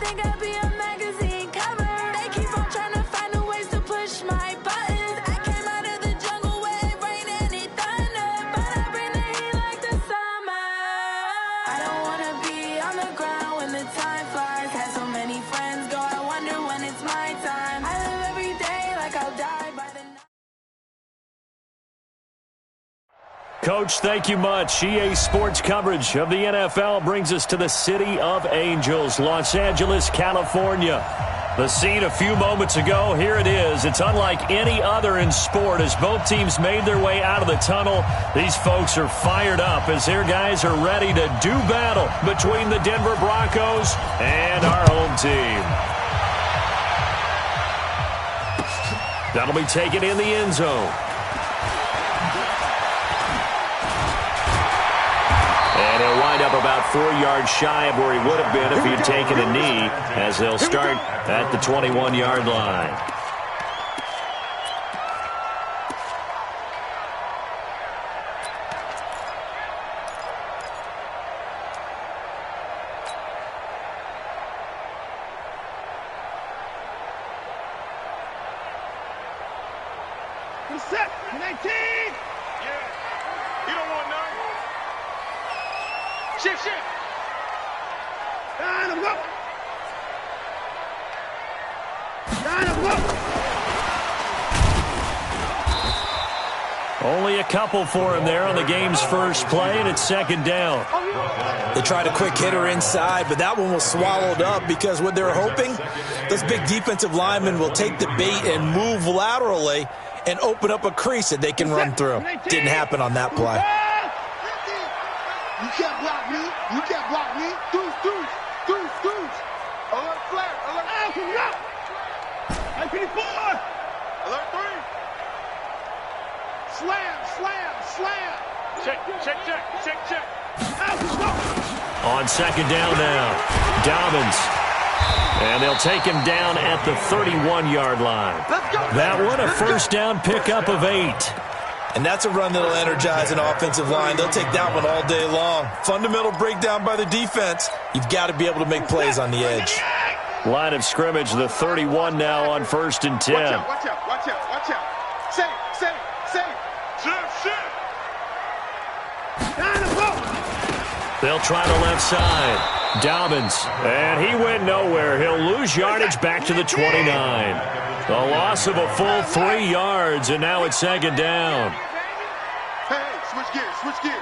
think I'll be a magazine cover. They keep on trying to find a ways to push my buttons. I came out of the jungle where it rained and it thunder, but I bring the heat like the summer. I don't wanna be on the ground when the time flies. Had so many friends go, I wonder when it's my time. I live every day like I'll die by the night. Coach, thank you much. EA Sports coverage of the NFL brings us to the City of Angels, Los Angeles, California. The scene a few moments ago, here it is. It's unlike any other in sport as both teams made their way out of the tunnel. These folks are fired up as their guys are ready to do battle between the Denver Broncos and our home team. That'll be taken in the end zone. And he'll wind up about 4 yards shy of where he would have been if he had taken a knee, as they'll start at the 21-yard line. Set, 19! Yeah, you don't want none. Shift, shift. Down and go. Down and go. Only a couple for him there on the game's first play, and it's second down. They tried a quick hitter inside, but that one was swallowed up because what they're hoping, those big defensive linemen will take the bait and move laterally and open up a crease that they can run through. Didn't happen on that play. You can't block me. You can't block me. Deuce, deuce, deuce, deuce. Alert flare. Alert. I-54. Alert 3. Slam, slam, slam. Check, check, check, check, check. On second down now, Dobbins. And they'll take him down at the 31-yard line. That one, a first down pickup of 8. And that's a run that'll energize an offensive line. They'll take that one all day long. Fundamental breakdown by the defense. You've got to be able to make plays on the edge. Line of scrimmage, the 31 now on 1st and 10. Watch out, watch out, watch out, watch out. Save, save, save. Shift, shift. Down the boat. They'll try the left side. Dobbins, and he went nowhere. He'll lose yardage back to the 29. The loss of a full 3 yards, and now it's second down. Hey, switch gears, switch gears.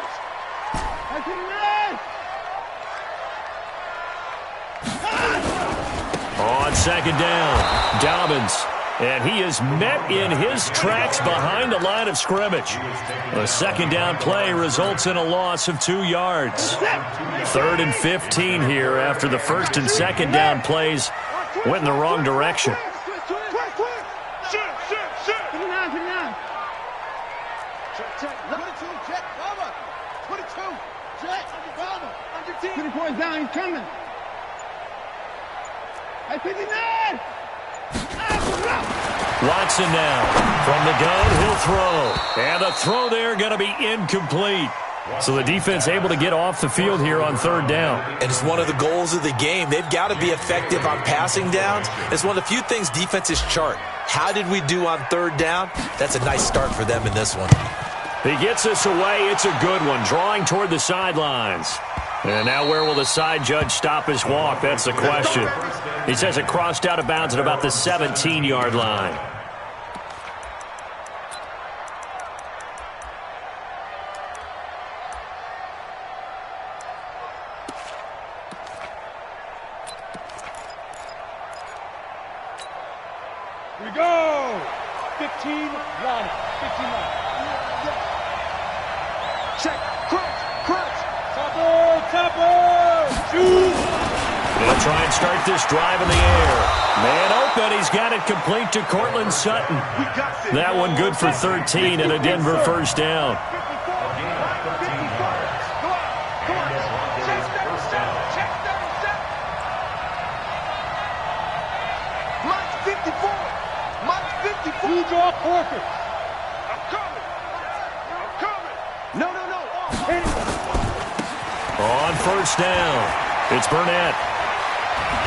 On second down, Dobbins, and he is met in his tracks behind the line of scrimmage. A second down play results in a loss of 2 yards. 3rd and 15 here after the first and second down plays went in the wrong direction. Down, he's coming. At 59. Watson now from the gun, he'll throw. And the throw there going to be incomplete. So the defense able to get off the field here on 3rd down. And it's one of the goals of the game. They've got to be effective on passing downs. It's one of the few things defenses chart. How did we do on 3rd down? That's a nice start for them in this one. He gets us away. It's a good one, drawing toward the sidelines. And now where will the side judge stop his walk? That's the question. He says it crossed out of bounds at about the 17-yard line. Here we go. 15 line. 15 line. Check. Crunch. Crunch. Topper. Shoot. They'll try and start this drive in the air. Man open. He's got it complete to Cortland Sutton. That one good for 13 and a Denver first down. Who draw Corker? I'm coming. I'm coming. No. On first down, it's Burnett.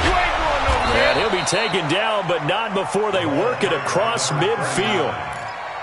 You ain't And he'll be taken down, but not before they work it across midfield.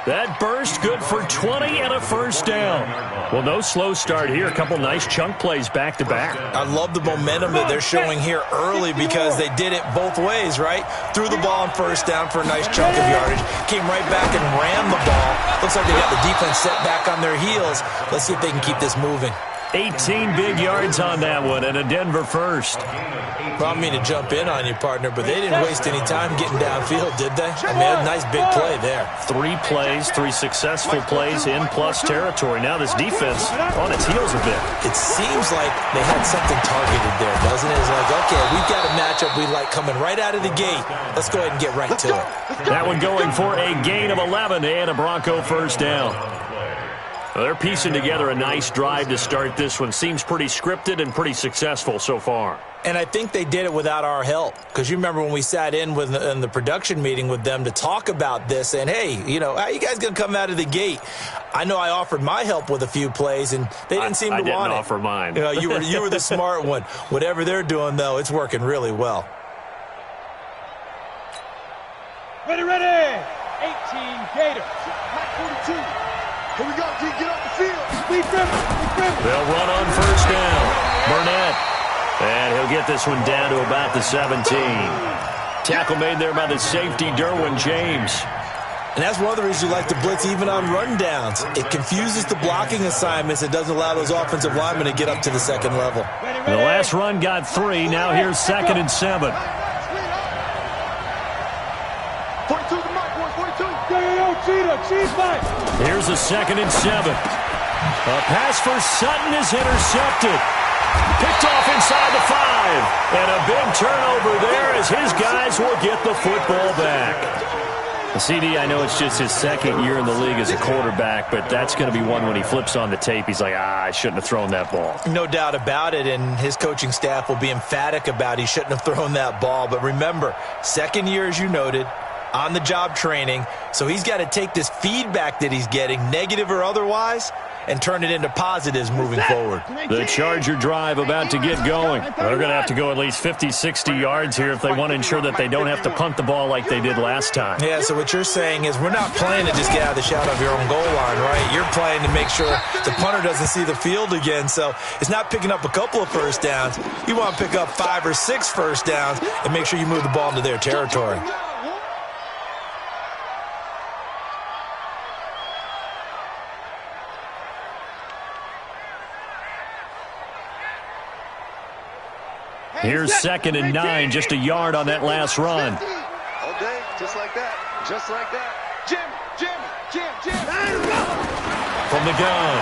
That burst good for 20 and a first down. Well, no slow start here. A couple nice chunk plays back-to-back. I love the momentum that they're showing here early because they did it both ways, right? Threw the ball on first down for a nice chunk of yardage. Came right back and ran the ball. Looks like they got the defense set back on their heels. Let's see if they can keep this moving. 18 big yards on that one and a Denver first. Well, I don't mean to jump in on you, partner, but they didn't waste any time getting downfield, did they? I mean, a nice big play there. 3 plays, 3 successful plays in plus territory. Now this defense on its heels a bit. It seems like they had something targeted there, doesn't it? It's like, okay, we've got a matchup we like coming right out of the gate. Let's go ahead and get right to it. That one going for a gain of 11 and a Bronco first down. Well, they're piecing together a nice drive to start this one. Seems pretty scripted and pretty successful so far. And I think they did it without our help. Because you remember when we sat in the production meeting with them to talk about this, and hey, you know, how you guys going to come out of the gate? I know I offered my help with a few plays, and they didn't seem to want it. I didn't offer mine. You know, you were the smart one. Whatever they're doing, though, it's working really well. Ready, 18 Gators. Hot 42. Here we go, G. Get off the field. They'll run on first down. Burnett. And he'll get this one down to about the 17. Tackle made there by the safety, Derwin James. And that's one of the reasons you like to blitz even on rundowns. It confuses the blocking assignments. It doesn't allow those offensive linemen to get up to the second level. The last run got 3. Now here's 2nd and 7. 42 to Mike, boys, 42. Here's a 2nd and 7. A pass for Sutton is intercepted. Picked off inside the 5. And a big turnover there as his guys will get the football back. CD, I know it's just his 2nd year in the league as a quarterback, but that's going to be one when he flips on the tape. He's like, I shouldn't have thrown that ball. No doubt about it, and his coaching staff will be emphatic about he shouldn't have thrown that ball. But remember, 2nd year, as you noted, on-the-job training, so he's got to take this feedback that he's getting, negative or otherwise, and turn it into positives moving forward. The Charger drive about to get going. They're going to have to go at least 50, 60 yards here if they want to ensure that they don't have to punt the ball like they did last time. Yeah, so what you're saying is we're not playing to just get out of the shadow of your own goal line, right? You're playing to make sure the punter doesn't see the field again, so it's not picking up a couple of first downs. You want to pick up 5 or 6 first downs and make sure you move the ball into their territory. Here's 2nd and 9, just a yard on that last run. All day, just like that. Just like that. Jim. From the gun,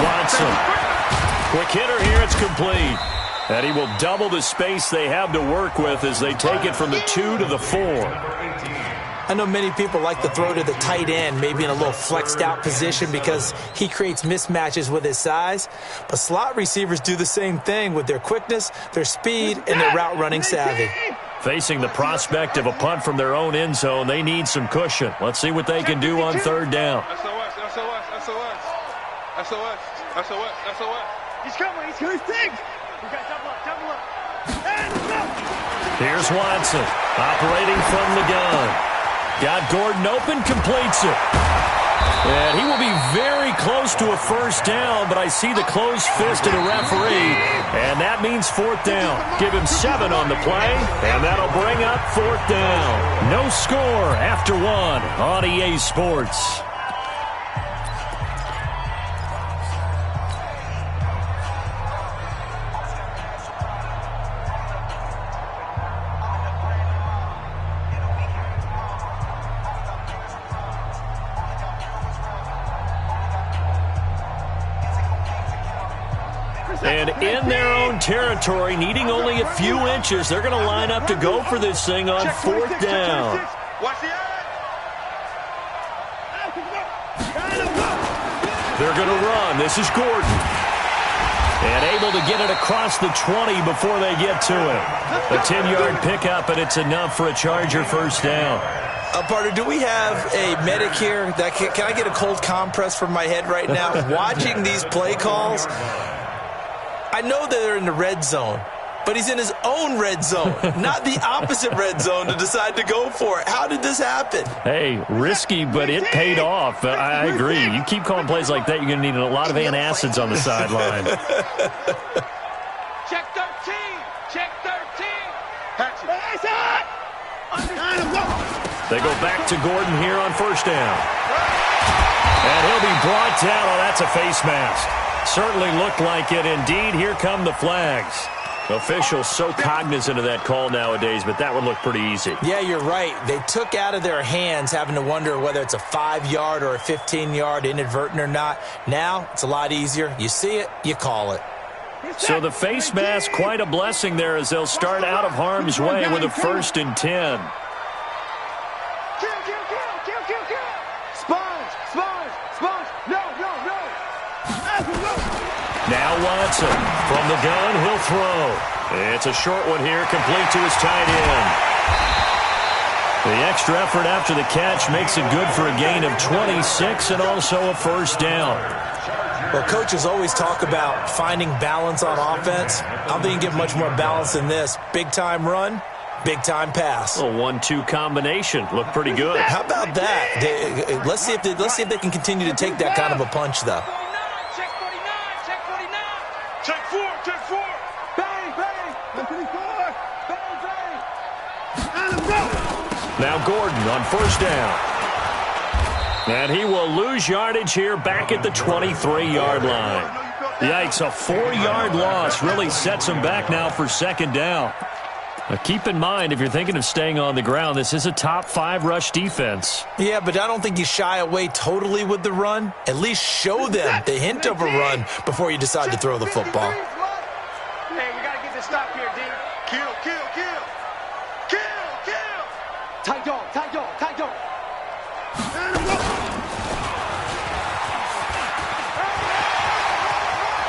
Watson. Quick hitter here, it's complete. And he will double the space they have to work with as they take it from the 2 to the 4. I know many people like to throw to the tight end, maybe in a little flexed out position because he creates mismatches with his size. But slot receivers do the same thing with their quickness, their speed, and their route running savvy. Facing the prospect of a punt from their own end zone, they need some cushion. Let's see what they can do on 3rd down. SOS. He's coming. He's big. We got double up. Here's Watson, operating from the gun. Got Gordon open, completes it. And he will be very close to a first down, but I see the closed fist of the referee, and that means 4th down. Give him 7 on the play, and that'll bring up 4th down. No score after 1 on EA Sports. And in their own territory, needing only a few inches, they're going to line up to go for this thing on 4th down. They're going to run. This is Gordon. And able to get it across the 20 before they get to it. A 10-yard pickup, and it's enough for a Charger first down. Partner, do we have a medic here? Can I get a cold compress from my head right now? Watching these play calls, I know that they're in the red zone, but he's in his own red zone, not the opposite red zone to decide to go for it. How did this happen? Hey, risky, but it paid off. I agree. You keep calling plays like that, you're going to need a lot of antacids on the sideline. Check 13. Check 13. They go back to Gordon here on first down. And he'll be brought down. Oh, that's a face mask. Certainly looked like it. Indeed, here come the flags. Officials so cognizant of that call nowadays, but that would look pretty easy. Yeah, you're right. They took out of their hands having to wonder whether it's a 5-yard or a 15-yard inadvertent or not. Now, it's a lot easier. You see it, you call it. So the face mask, quite a blessing there as they'll start out of harm's way with a 1st and 10. Now Watson from the gun, he'll throw. It's a short one here, complete to his tight end. The extra effort after the catch makes it good for a gain of 26 and also a 1st down. Well, coaches always talk about finding balance on offense. I don't think you get much more balance than this. Big-time run, big-time pass. A 1-2 combination. Looked pretty good. How about that? Let's see if they can continue to take that kind of a punch, though. Check 49. Check 49. Check 4. Check 4. Bang, bang. 124. Bang, bang. Now Gordon on 1st down. And he will lose yardage here back at the 23-yard line. Yikes, a 4-yard loss really sets him back now for 2nd down. Now keep in mind, if you're thinking of staying on the ground, this is a top 5 rush defense. Yeah, but I don't think you shy away totally with the run. At least show them the hint of a run before you decide to throw the football. Hey, we got to get this stop here, D. Kill, kill, kill. Kill, kill. Tight dog, tight dog, tight dog.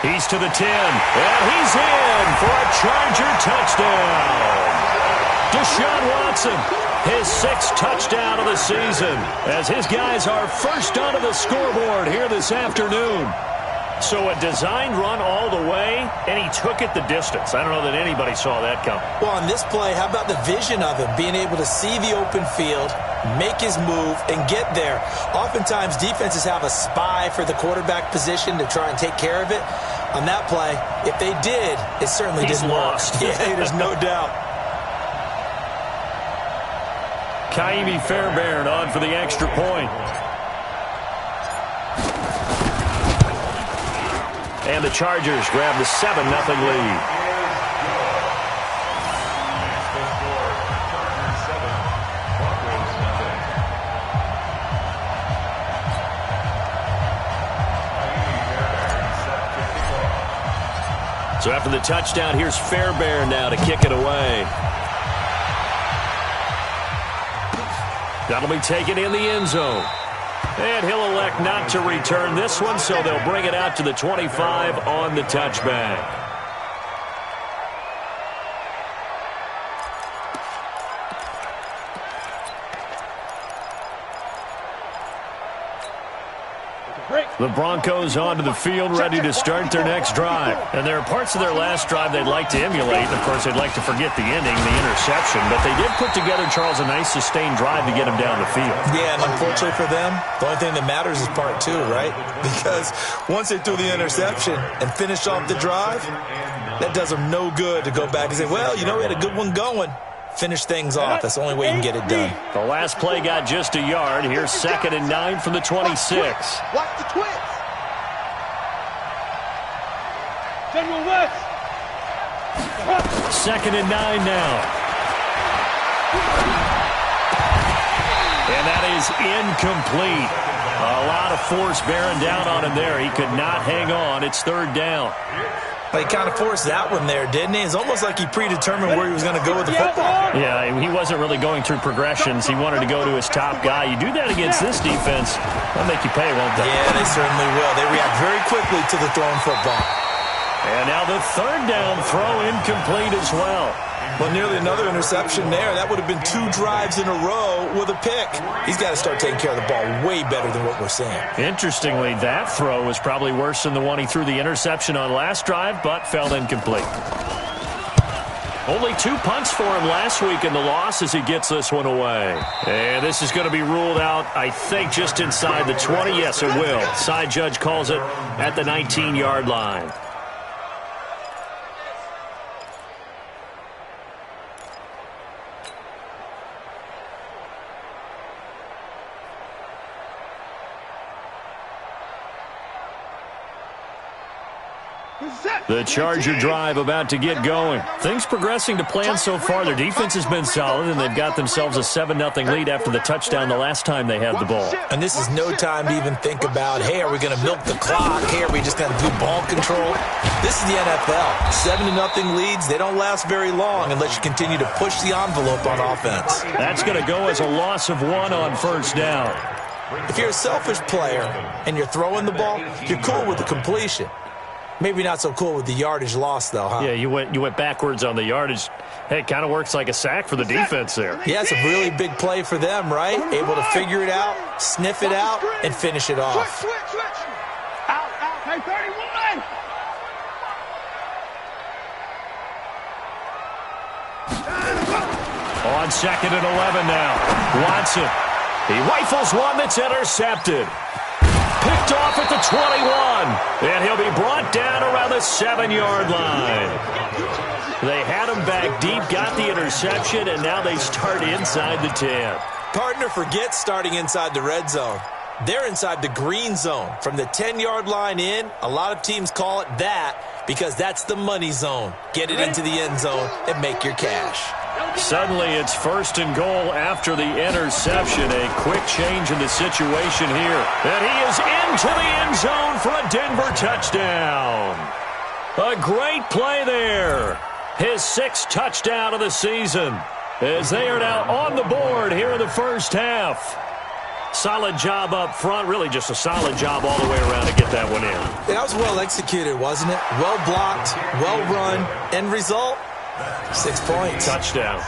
He's to the 10, and he's in for a Charger touchdown. Deshaun Watson, his 6th touchdown of the season, as his guys are first onto the scoreboard here this afternoon. So a designed run all the way, and he took it the distance. I don't know that anybody saw that coming. Well, on this play, how about the vision of him, being able to see the open field, make his move, and get there. Oftentimes, defenses have a spy for the quarterback position to try and take care of it. On that play, if they did, it certainly didn't lost. work. Yeah, there's no doubt. Kaimi Fairbairn on for the extra point. And the Chargers grab the 7-0 lead. So after the touchdown, here's Fairbairn now to kick it away. That'll be taken in the end zone. And he'll elect not to return this one, so they'll bring it out to the 25 on the touchback. The Broncos onto the field, ready to start their next drive. And there are parts of their last drive they'd like to emulate. And, of course, they'd like to forget the ending, the interception. But they did put together, Charles, a nice sustained drive to get him down the field. Yeah, and unfortunately for them, the only thing that matters is part 2, right? Because once they threw the interception and finished off the drive, that does them no good to go back and say, well, you know, we had a good one going. Finish things off. That's the only way you can get it done. The last play got just a yard. Here's 2nd and 9 from the 26. Watch the twist. General West. 2nd and 9 now. And that is incomplete. A lot of force bearing down on him there. He could not hang on. It's 3rd down. He kind of forced that one there, didn't he? It's almost like he predetermined where he was going to go with the football. Yeah, he wasn't really going through progressions. He wanted to go to his top guy. You do that against this defense, they'll make you pay, won't they? Yeah, they certainly will. They react very quickly to the thrown football. And now the 3rd down throw incomplete as well. Well, nearly another interception there. That would have been 2 drives in a row with a pick. He's got to start taking care of the ball way better than what we're seeing. Interestingly, that throw was probably worse than the one he threw the interception on last drive, but fell incomplete. Only 2 punts for him last week in the loss as he gets this one away. And this is going to be ruled out, I think, just inside the 20. Yes, it will. Side judge calls it at the 19-yard line. The Charger drive about to get going. Things progressing to plan so far. Their defense has been solid, and they've got themselves a 7-0 lead after the touchdown the last time they had the ball. And this is no time to even think about, hey, are we going to milk the clock? Hey, are we just going to do ball control? This is the NFL. 7-0 leads, they don't last very long unless you continue to push the envelope on offense. That's going to go as a loss of 1 on first down. If you're a selfish player and you're throwing the ball, you're cool with the completion. Maybe not so cool with the yardage loss, though, huh? Yeah, you went backwards on the yardage. Hey, it kind of works like a sack for the defense there. Yeah, it's a really big play for them, right? Able to figure it out, sniff it out, and finish it off. Switch. Out. Hey, 31. On 2nd and 11 now. Watson. He rifles one that's intercepted. Picked off at the 21. And he'll be brought down around the 7-yard line. They had him back deep, got the interception, and now they start inside the 10. Partner, forget starting inside the red zone. They're inside the green zone. From the 10-yard line in, a lot of teams call it that because that's the money zone. Get it into the end zone and make your cash. Suddenly it's 1st and goal after the interception. A quick change in the situation here. And he is into the end zone for a Denver touchdown. A great play there. His 6th touchdown of the season as they are now on the board here in the first half. Solid job up front. Really just a solid job all the way around to get that one in. That was well executed, wasn't it? Well blocked, well run. End result? 6 points. Touchdown.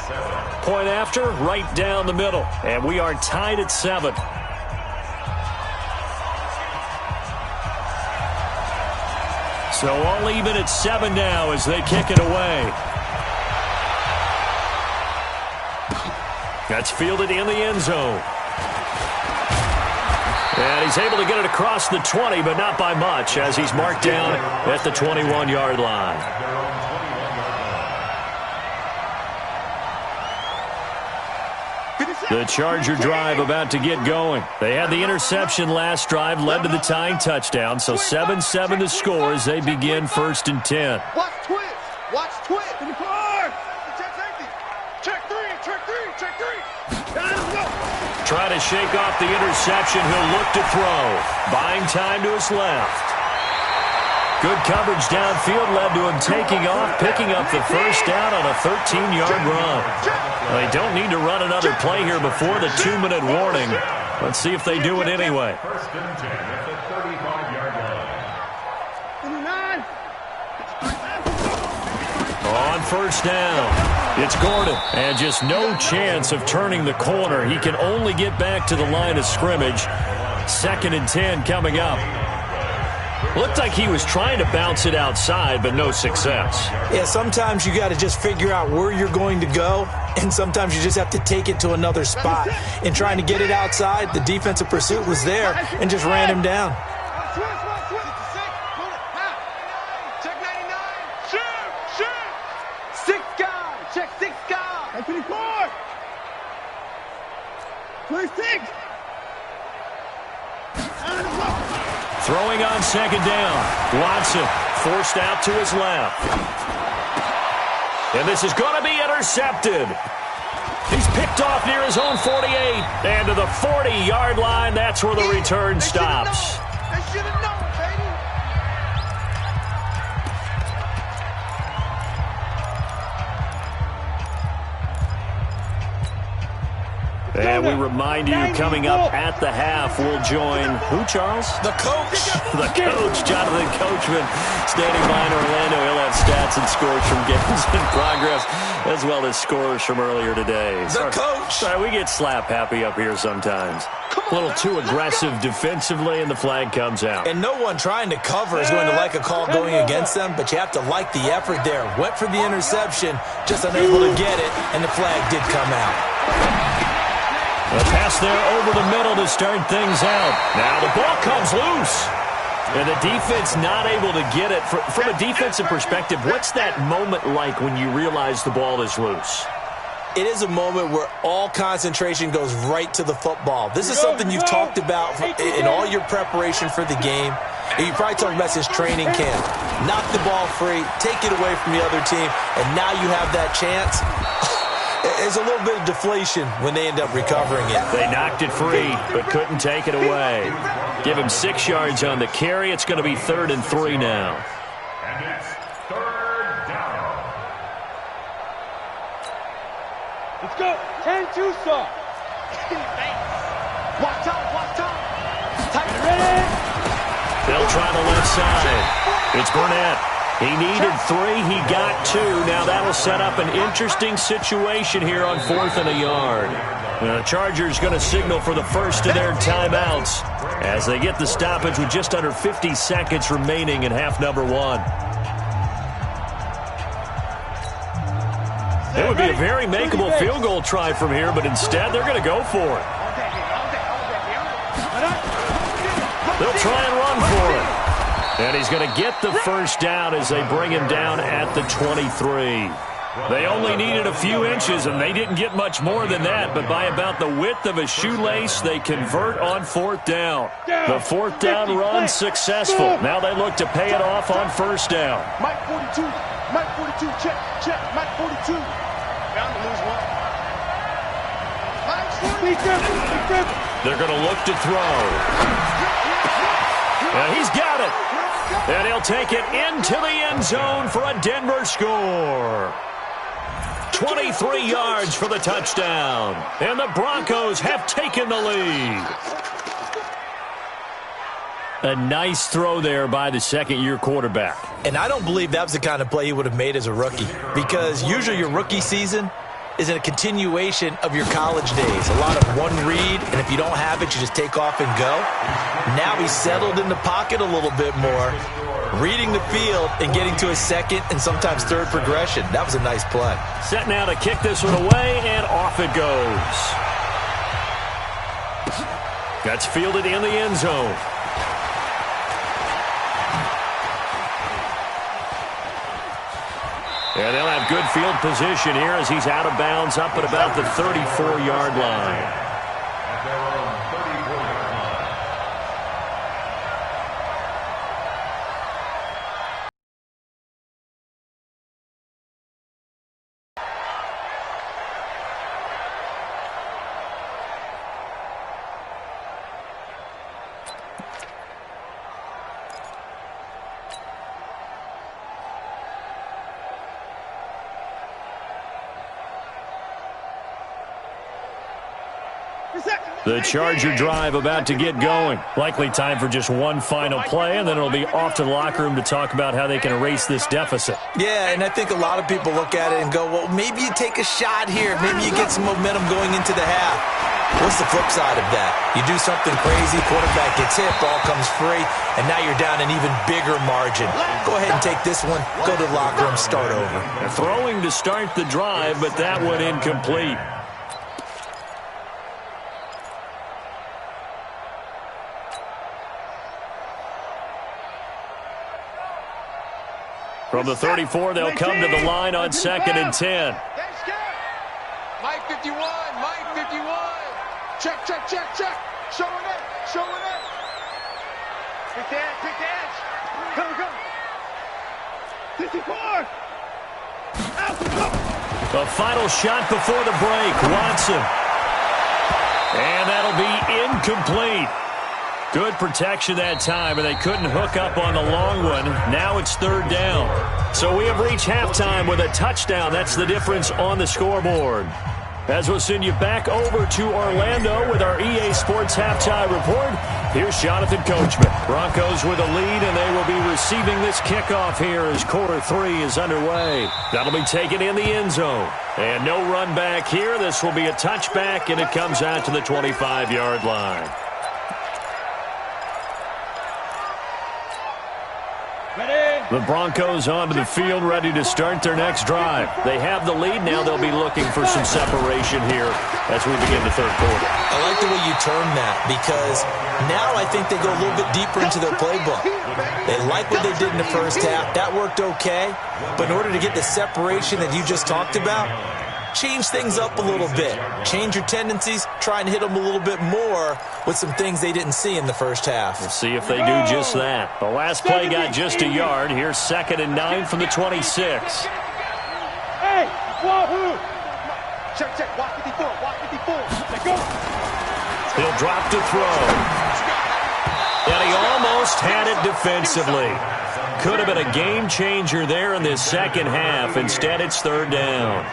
Point after, right down the middle. And we are tied at 7. So all even at 7 now as they kick it away. That's fielded in the end zone. And he's able to get it across the 20, but not by much as he's marked down at the 21-yard line. The Charger drive about to get going. They had the interception last drive, led to the tying touchdown. So 7-7 the score as they begin 1st and 10. Watch twist. Watch twist. In the car. Check safety. Check three. Try to shake off the interception. He'll look to throw. Buying time to his left. Good coverage downfield led to him taking off, picking up the first down on a 13-yard run. Well, they don't need to run another play here before the 2-minute warning. Let's see if they do it anyway. 1st and 10 at the 35-yard line. On first down, it's Gordon. And just no chance of turning the corner. He can only get back to the line of scrimmage. 2nd and 10 coming up. Looked like he was trying to bounce it outside, but no success. Yeah, sometimes you got to just figure out where you're going to go, and sometimes you just have to take it to another spot. In trying to get it outside, the defensive pursuit was there and just ran him down. Check 99. Shoot. 6 guys. Check 6 guys. That's 24. 26. Throwing on 2nd down. Watson forced out to his left. And this is going to be intercepted. He's picked off near his own 48. And to the 40-yard line, that's where the return stops. They should have known, baby. And we remind you, coming up at the half, we'll join who, Charles? The coach. The coach, Jonathan Coachman, standing by in Orlando. He'll have stats and scores from games in progress, as well as scores from earlier today. The coach. Sorry, we get slap happy up here sometimes. A little too aggressive defensively, and the flag comes out. And no one trying to cover is going to like a call going against them, but you have to like the effort there. Went for the interception, just unable to get it, and the flag did come out. A pass there over the middle to start things out. Now the ball comes loose. And the defense not able to get it. From a defensive perspective, what's that moment like when you realize the ball is loose? It is a moment where all concentration goes right to the football. This is something you've talked about in all your preparation for the game. And you probably talked about since training camp. Knock the ball free, take it away from the other team, and now you have that chance. There's a little bit of deflation when they end up recovering it. They knocked it free, but couldn't take it away. Give him 6 yards on the carry. It's going to be 3rd and 3 now. And it's 3rd down. Let's go. 10-2 stop. Watch out. Tight. Ready? They'll try the left side. It's Burnett. He needed 3. He got 2. Now that'll set up an interesting situation here on 4th and a yard. The Chargers going to signal for the first of their timeouts as they get the stoppage with just under 50 seconds remaining in half number 1. It would be a very makeable field goal try from here, but instead they're going to go for it. They'll try and run for it. And he's going to get the first down as they bring him down at the 23. They only needed a few inches, and they didn't get much more than that. But by about the width of a shoelace, they convert on 4th down. The 4th down run successful. Now they look to pay it off on 1st down. Mike 42, check, Mike 42. Bound to lose one. They're going to look to throw. And he's got it. And he'll take it into the end zone for a Denver score. 23 yards for the touchdown. And the Broncos have taken the lead. A nice throw there by the second-year quarterback. And I don't believe that was the kind of play he would have made as a rookie, because usually your rookie season is a continuation of your college days. A lot of one read, and if you don't have it, you just take off and go. Now he's settled in the pocket a little bit more, reading the field and getting to a second and sometimes third progression. That was a nice play. Set now to kick this one away, and off it goes. That's fielded in the end zone. And they'll have good field position here as he's out of bounds up at about the 34-yard line. The Charger drive about to get going. Likely time for just one final play, and then it'll be off to the locker room to talk about how they can erase this deficit. Yeah, and I think a lot of people look at it and go, well, maybe you take a shot here. Maybe you get some momentum going into the half. What's the flip side of that? You do something crazy, quarterback gets hit, ball comes free, and now you're down an even bigger margin. Go ahead and take this one, go to the locker room, start over. Throwing to start the drive, but that one incomplete. From the 34, they'll come to the line on 2nd and 10. Mike 51. Check. Showing it. Pick the edge. Go. 54. The final shot before the break, Watson. And that'll be incomplete. Good protection that time, and they couldn't hook up on the long one. Now it's 3rd down. So we have reached halftime with a touchdown. That's the difference on the scoreboard. As we'll send you back over to Orlando with our EA Sports Halftime Report, here's Jonathan Coachman. Broncos with a lead, and they will be receiving this kickoff here as quarter 3 is underway. That'll be taken in the end zone. And no run back here. This will be a touchback, and it comes out to the 25-yard line. The Broncos onto the field, ready to start their next drive. They have the lead. Now they'll be looking for some separation here as we begin the third quarter. I like the way you term that, because now I think they go a little bit deeper into their playbook. They like what they did in the first half. That worked okay. But in order to get the separation that you just talked about, change things up a little bit. Change your tendencies. Try and hit them a little bit more with some things they didn't see in the first half. We'll see if they do just that. The last play got just a yard. Here's 2nd and 9 from the 26. Hey, wahoo! Check, walk 54, walk 54. Let's go. He'll drop to throw. And he almost had it defensively. Could have been a game changer there in this second half. Instead, it's 3rd down.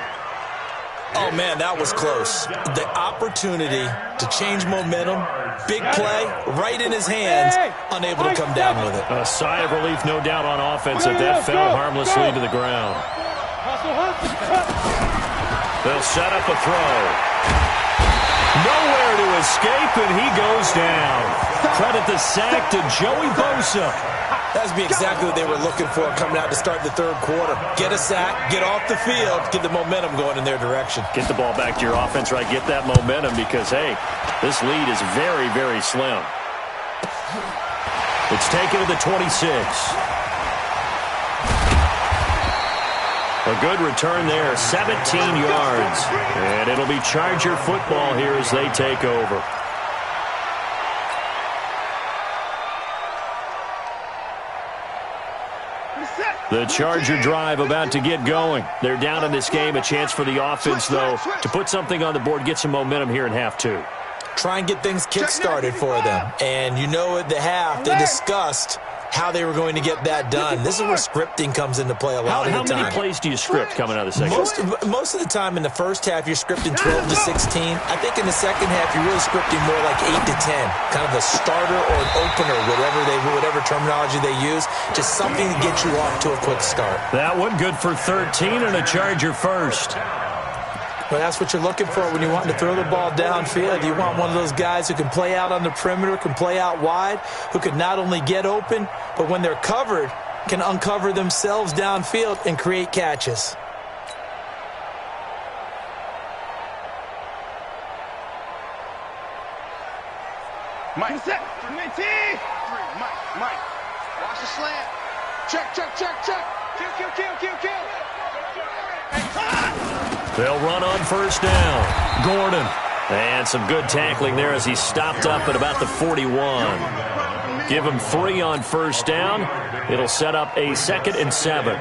Oh, man, that was close. The opportunity to change momentum, big play, right in his hands, unable to come down with it. A sigh of relief, no doubt, on offense that that fell harmlessly to the ground. They'll set up a throw. Nowhere to escape, and he goes down. Credit the sack to Joey Bosa. That'd be exactly what they were looking for coming out to start the third quarter. Get a sack, get off the field, get the momentum going in their direction. Get the ball back to your offense, right? Get that momentum because, hey, this lead is very, very slim. It's taken to the 26. A good return there, 17 yards. And it'll be Charger football here as they take over. The Charger drive about to get going. They're down in this game. A chance for the offense, though, to put something on the board, get some momentum here in half 2. Try and get things kick-started for them. And you know at the half, they discussed how they were going to get that done. This is where scripting comes into play a lot of the time. How many plays do you script coming out of the second half? Most of the time in the first half, you're scripting 12 to 16. I think in the second half, you're really scripting more like 8 to 10. Kind of a starter or an opener, whatever terminology they use. Just something to get you off to a quick start. That one good for 13 and a Charger first. Well, that's what you're looking for when you want to throw the ball downfield. You want one of those guys who can play out on the perimeter, can play out wide, who can not only get open, but when they're covered, can uncover themselves downfield and create catches. Mike. Set. Mike. Watch the slant. Check. Kill. They'll run on first down. Gordon. And some good tackling there as he stopped up at about the 41. Give him 3 on first down. It'll set up a 2nd and 7.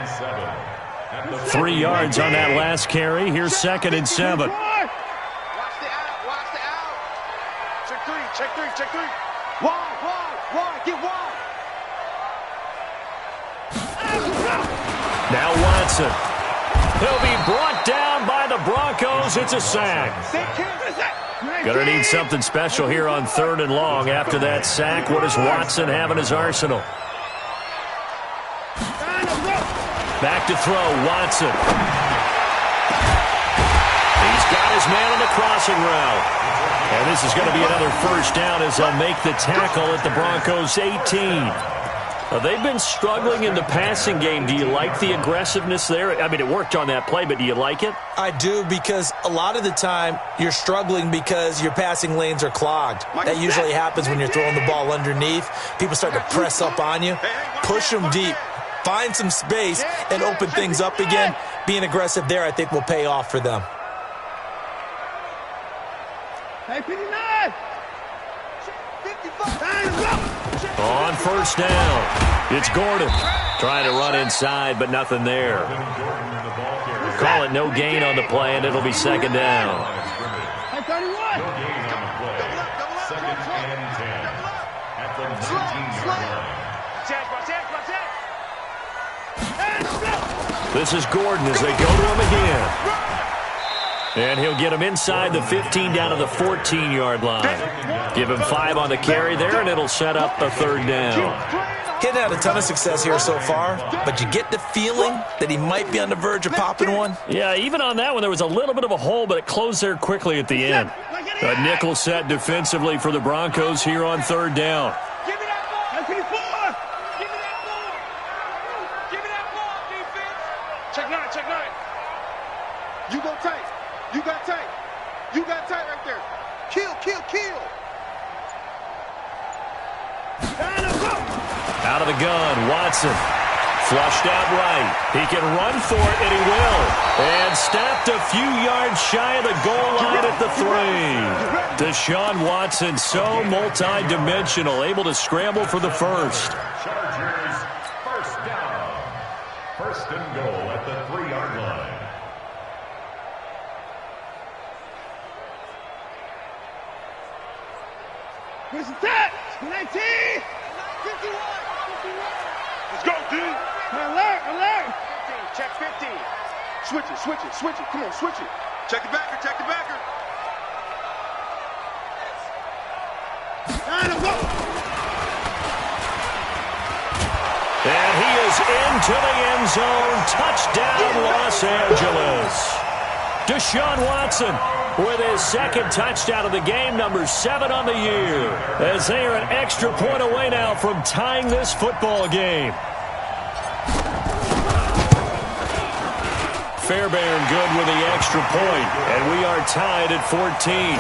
3 yards on that last carry. Here's 2nd and 7. Watch the out. Check three. Wide. Get wide. Now Watson. He'll be brought down by the Broncos. It's a sack. Gonna need something special here on 3rd and long. After that sack, what does Watson have in his arsenal? Back to throw, Watson. He's got his man on the crossing route. And this is going to be another first down as they'll make the tackle at the Broncos' 18. They've been struggling in the passing game. Do you like the aggressiveness there? I mean, it worked on that play, but do you like it? I do, because a lot of the time you're struggling because your passing lanes are clogged. That usually happens when you're throwing the ball underneath. People start to press up on you. Push them deep. Find some space and open things up again. Being aggressive there, I think, will pay off for them. Hey, 59! 55! On first down, it's Gordon. Trying to run inside, but nothing there. Call it no gain on the play, and it'll be 2nd down. Hey, 31! Second and 10. At the 19-yard line. This is Gordon as they go to him again. And he'll get him inside the 15 down to the 14-yard line. Give him 5 on the carry there, and it'll set up a 3rd down. He's had a ton of success here so far, but you get the feeling that he might be on the verge of popping one. Yeah, even on that one, there was a little bit of a hole, but it closed there quickly at the end. A nickel set defensively for the Broncos here on 3rd down. Give me that ball. Give me that ball. Give me that ball, defense. Check 9, check 9. You go tight. You got tight. You got tight right there. Kill, kill, kill. Out of the gun, Watson. Flushed out right. He can run for it, and he will. And stopped a few yards shy of the goal line at the 3. Deshaun Watson, so multi-dimensional, able to scramble for the first. Chargers, first down. First and goal at the 3-yard line. Where's the tap? 19. 51. Let's go, D. Alert. 15, check 15. Switch it. Come on, switch it. Check the backer. And he is into the end zone. Touchdown, Los Angeles. Deshaun Watson with his 2nd touchdown of the game, number 7 on the year, as they are an extra point away now from tying this football game. Fairbairn good with the extra point, and we are tied at 14.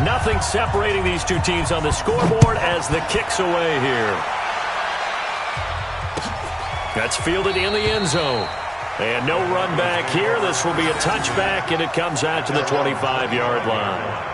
Nothing separating these two teams on the scoreboard as the kick's away here. That's fielded in the end zone. And no run back here. This will be a touchback, and it comes out to the 25-yard line.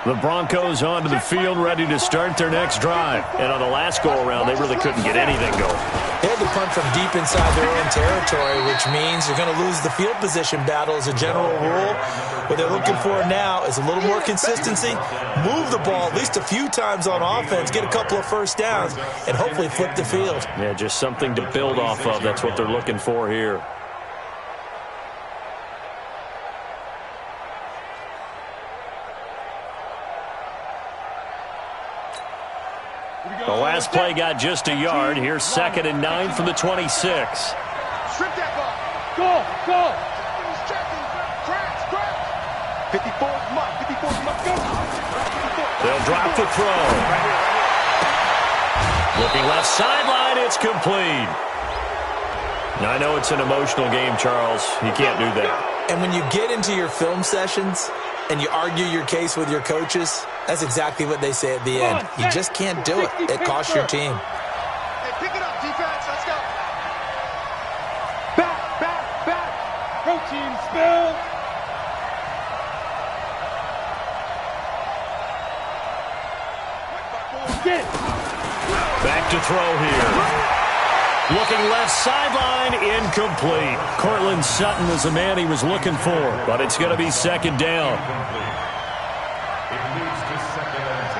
The Broncos onto the field, ready to start their next drive. And on the last go-around, they really couldn't get anything going. They had to punt from deep inside their own territory, which means you're going to lose the field position battle as a general rule. What they're looking for now is a little more consistency, move the ball at least a few times on offense, get a couple of first downs, and hopefully flip the field. Yeah, just something to build off of. That's what they're looking for here. The last play got just a yard. Here's 2nd and 9 from the 26. Strip that ball. Go. He's checking. Crash. 54's muck. 54's muck. Go. They'll drop the throw. Looking left sideline. It's complete. Now, I know it's an emotional game, Charles. You can't do that. And when you get into your film sessions and you argue your case with your coaches, that's exactly what they say at the end. You just can't do it. It costs your team. Hey, pick it up, defense. Let's go. Back. Protein spill. Get it. Back to throw here. Looking left sideline, incomplete. Cortland Sutton was the man he was looking for, but it's going to be 2nd down. It moves to 2nd and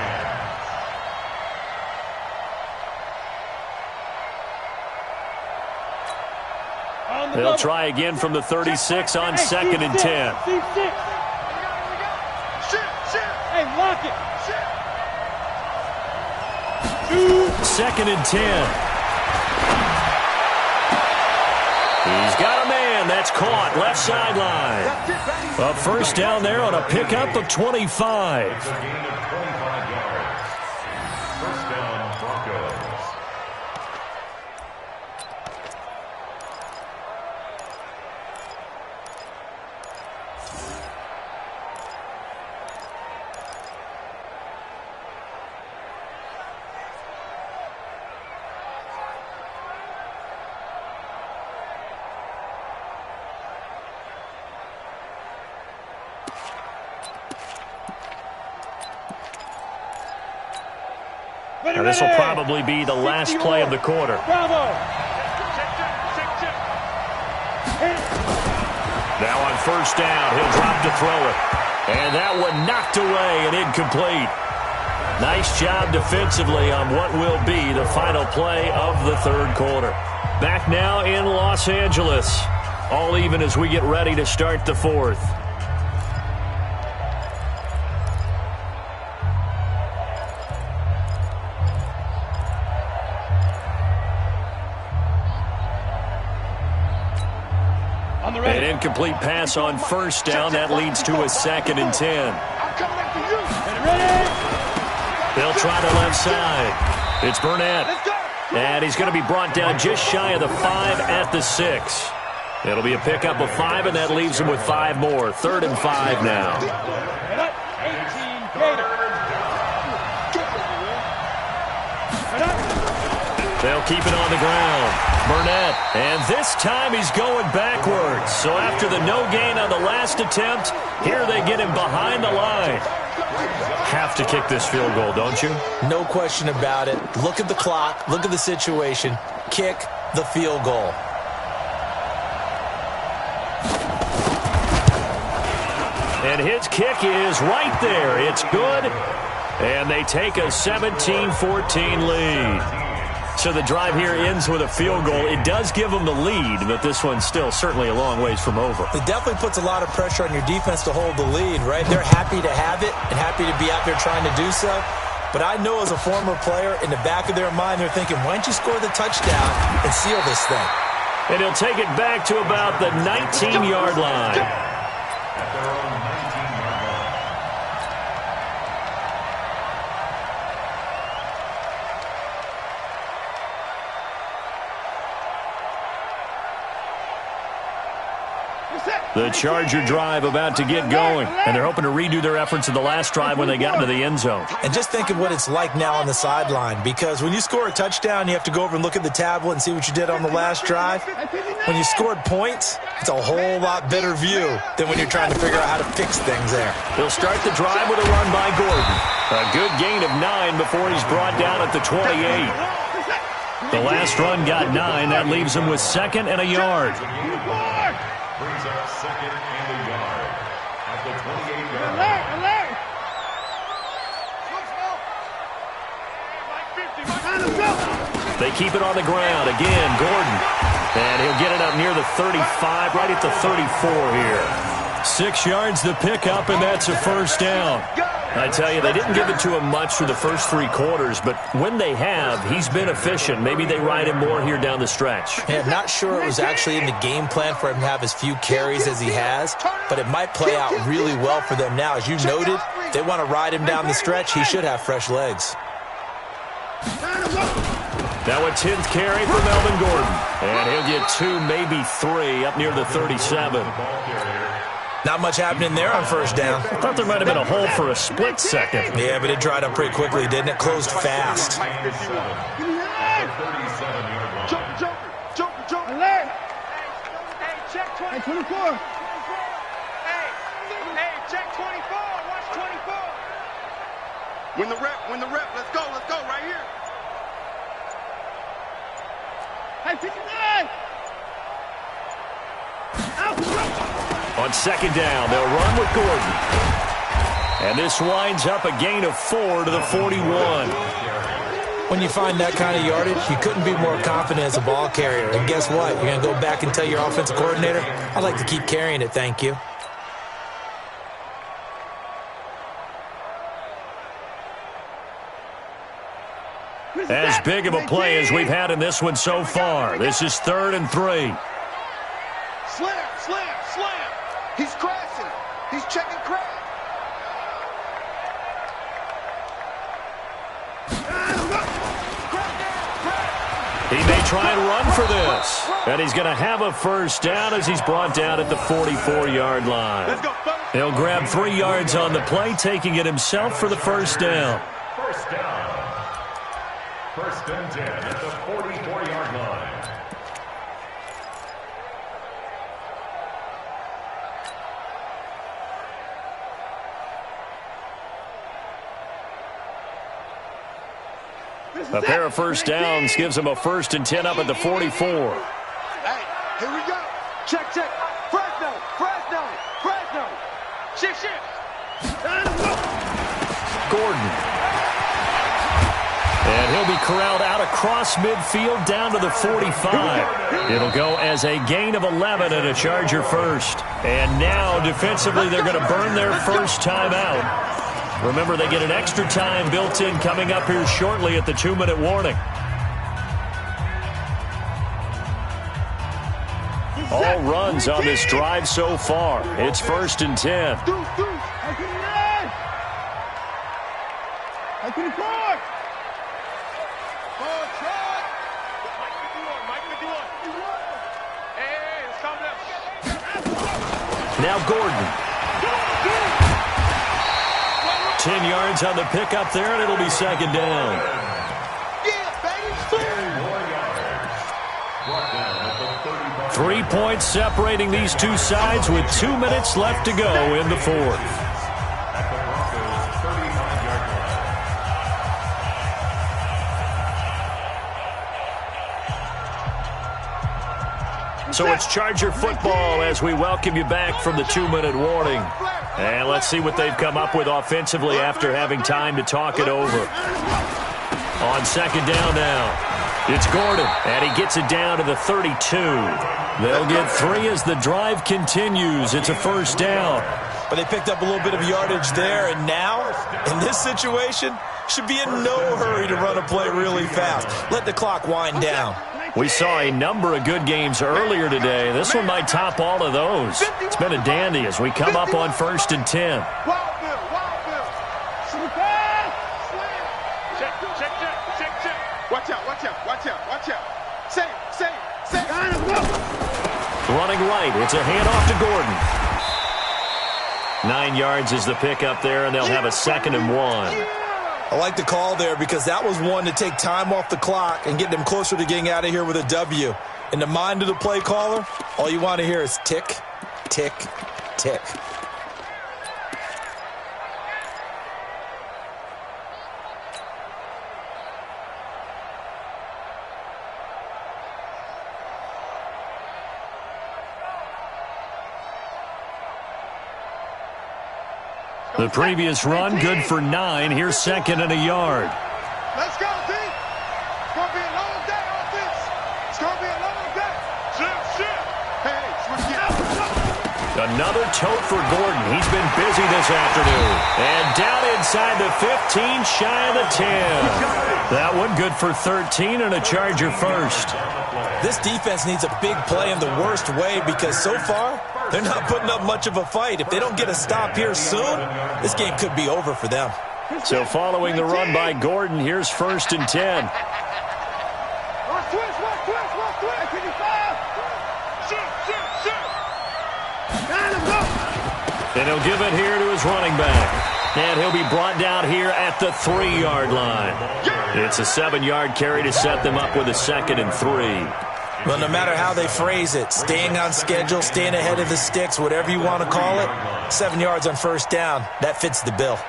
10. They'll try again from the 36 on 2nd and 10. Hey, lock it. 2nd and 10. He's got a man. That's caught. Left sideline. A first down there on a pickup of 25. A gain of 25 yards. First down, Broncos. Now, this will probably be the last play of the quarter. Bravo. Now on first down, he'll drop to throw it. And that one knocked away and incomplete. Nice job defensively on what will be the final play of the third quarter. Back now in Los Angeles. All even as we get ready to start the fourth. An incomplete pass on first down. That leads to a 2nd and 10. They'll try the left side. It's Burnett. And he's going to be brought down just shy of the 5 at the 6. It'll be a pickup of 5, and that leaves him with 5 more. 3rd and 5 now. They'll keep it on the ground. Burnett, and this time he's going backwards. So after the no gain on the last attempt, here they get him behind the line. Have to kick this field goal, don't you? No question about it. Look at the clock. Look at the situation. Kick the field goal. And his kick is right there. It's good. And they take a 17-14 lead. So the drive here ends with a field goal. It does give them the lead, but this one's still certainly a long ways from over. It definitely puts a lot of pressure on your defense to hold the lead, right? They're happy to have it and happy to be out there trying to do so. But I know as a former player, in the back of their mind, they're thinking, why don't you score the touchdown and seal this thing? And he'll take it back to about the 19-yard line. The Charger drive about to get going, and they're hoping to redo their efforts in the last drive when they got into the end zone. And just think of what it's like now on the sideline, because when you score a touchdown, you have to go over and look at the tablet and see what you did on the last drive. When you scored points, it's a whole lot better view than when you're trying to figure out how to fix things there. They'll start the drive with a run by Gordon. A good gain of 9 before he's brought down at the 28. The last run got 9. That leaves him with 2nd and a yard. Brings up 2nd and a yard at the 28-yard line. They keep it on the ground. Again, Gordon. And he'll get it up near the 35, right at the 34 here. 6 yards the pickup, and that's a first down. I tell you, they didn't give it to him much through the first 3 quarters, but when they have, he's been efficient. Maybe they ride him more here down the stretch. Yeah, I'm not sure it was actually in the game plan for him to have as few carries as he has, but it might play out really well for them now. As you noted, they want to ride him down the stretch. He should have fresh legs. Now a 10th carry for Melvin Gordon. And he'll get 2, maybe 3, up near the 37. Not much happening there on first down. I thought there might have been a hole for a split second. Yeah, but it dried up pretty quickly, didn't it? Closed fast. Jump. Alert. Hey, check 24. Hey, check 24. Watch 24. Win the rep. Let's go, right here. Hey, 59. On 2nd down, they'll run with Gordon. And this winds up a gain of 4 to the 41. When you find that kind of yardage, you couldn't be more confident as a ball carrier. And guess what? You're going to go back and tell your offensive coordinator, I'd like to keep carrying it, thank you. As big of a play as we've had in this one so far. This is 3rd and 3. Slam. He's crashing. He's checking crash. He may try and run for this. And he's going to have a first down as he's brought down at the 44-yard line. He'll grab 3 yards on the play, taking it himself for the first down. First down. 1st and 10 at the 44-yard line. A pair of first downs gives them a 1st and 10 up at the 44. Hey, here we go. Check, check. Fresno, Fresno, Fresno. Shit, shit. Gordon. And he'll be corralled out across midfield down to the 45. It'll go as a gain of 11 and a Charger first. And now defensively they're going to burn their first time out. Remember, they get an extra time built in coming up here shortly at the 2-minute warning. All runs on this drive so far. It's 1st and 10. Now Gordon. 10 yards on the pickup there, and it'll be 2nd down. 3 points separating these two sides with 2 minutes left to go in the 4th. So it's Charger football as we welcome you back from the 2-minute warning. And let's see what they've come up with offensively after having time to talk it over. On 2nd down now, it's Gordon, and he gets it down to the 32. They'll get 3 as the drive continues. It's a 1st down. But they picked up a little bit of yardage there, and now, in this situation, should be in no hurry to run a play really fast. Let the clock wind down. We saw a number of good games earlier today. This one might top all of those. It's been a dandy as we come up on 1st and 10. Wild Bill, Wild Bill. Check, check, check, check, check. Watch out, watch out, watch out, watch out. Save, save, save. Running right, it's a handoff to Gordon. 9 yards is the pickup there, and they'll have a 2nd and 1. I like the call there because that was one to take time off the clock and get them closer to getting out of here with a W. In the mind of the play caller, all you want to hear is tick, tick, tick. The previous run, good for 9. Here's 2nd and a yard. Let's go, D. It's going to be a long day on this. It's going to be a long day. Shit, shit. Hey, switch it. Another tote for Gordon. He's been busy this afternoon. And down inside the 15, shy of the 10. That one good for 13 and a Charger first. This defense needs a big play in the worst way because so far, they're not putting up much of a fight. If they don't get a stop here soon, this game could be over for them. So following the run by Gordon, here's 1st and 10. Watch twist, watch twist, watch twist. 55. Shit, shit, shit. And he'll give it here to his running back. And he'll be brought down here at the 3-yard line. It's a 7-yard carry to set them up with a 2nd and 3. Well, no matter how they phrase it, staying on schedule, staying ahead of the sticks, whatever you want to call it, 7 yards on 1st down, that fits the bill.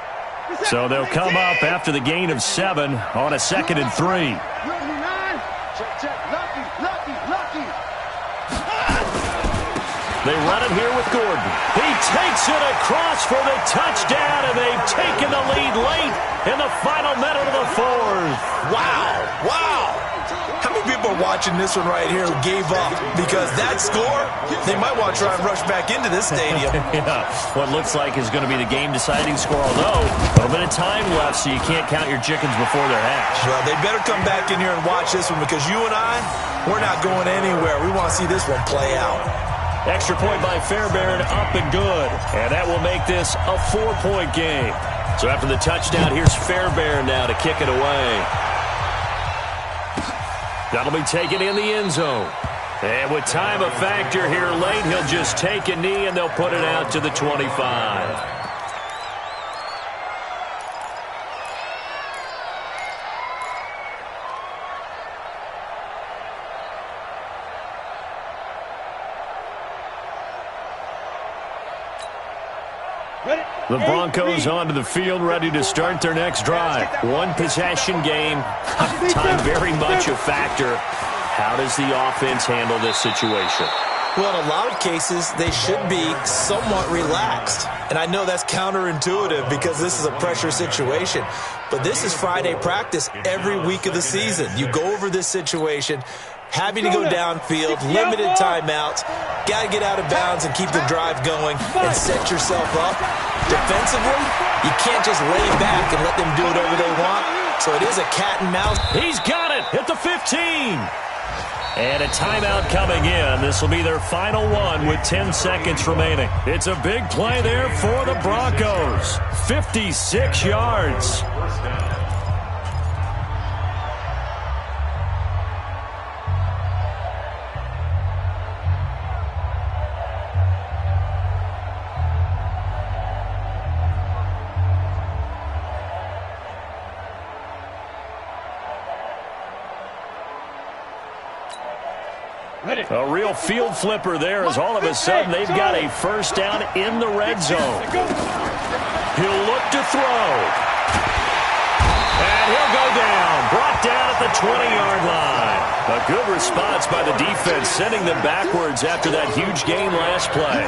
So they'll come up after the gain of 7 on a 2nd and 3. Check, check. Lucky, lucky, lucky. They run it here with Gordon. He takes it across for the touchdown, and they've taken the lead late in the final minute of the 4th. Wow, wow. How many people are watching this one right here who gave up? Because that score, they might want to try and rush back into this stadium. Yeah, what looks like is going to be the game-deciding score, although a little bit of time left, so you can't count your chickens before they're hatched. Well, they better come back in here and watch this one because you and I, we're not going anywhere. We want to see this one play out. Extra point by Fairbairn, up and good. And that will make this a 4-point game. So after the touchdown, here's Fairbairn now to kick it away. That'll be taken in the end zone. And with time a factor here late, he'll just take a knee and they'll put it out to the 25. Ready? The Broncos onto the field, ready to start their next drive. One possession game, time very much a factor. How does the offense handle this situation? Well, in a lot of cases, they should be somewhat relaxed. And I know that's counterintuitive because this is a pressure situation. But this is Friday practice every week of the season. You go over this situation, having to go downfield, limited timeouts, got to get out of bounds and keep the drive going and set yourself up. Defensively, you can't just lay back and let them do whatever they want. So it is a cat and mouse. He's got it at the 15. And a timeout coming in. This will be their final one with 10 seconds remaining. It's a big play there for the Broncos. 56 yards. A real field flipper there as all of a sudden they've got a first down in the red zone. He'll look to throw. And he'll go down. Brought down at the 20-yard line. A good response by the defense, sending them backwards after that huge gain last play.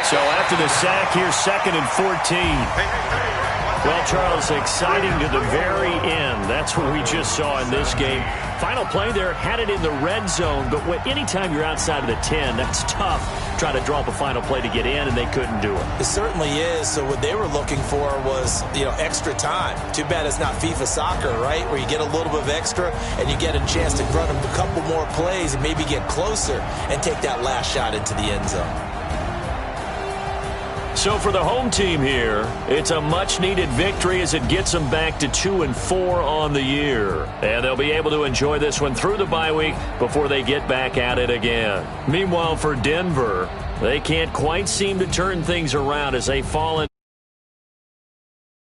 So after the sack, here's 2nd and 14. Well, Charles, exciting to the very end. That's what we just saw in this game. Final play there, had it in the red zone, but anytime you're outside of the 10, that's tough trying to draw up a final play to get in, and they couldn't do it. It certainly is. So what they were looking for was, extra time. Too bad it's not FIFA soccer, right, where you get a little bit of extra and you get a chance to run a couple more plays and maybe get closer and take that last shot into the end zone. So for the home team here, it's a much-needed victory as it gets them back to 2-4 on the year. And they'll be able to enjoy this one through the bye week before they get back at it again. Meanwhile, for Denver, they can't quite seem to turn things around as they fall in.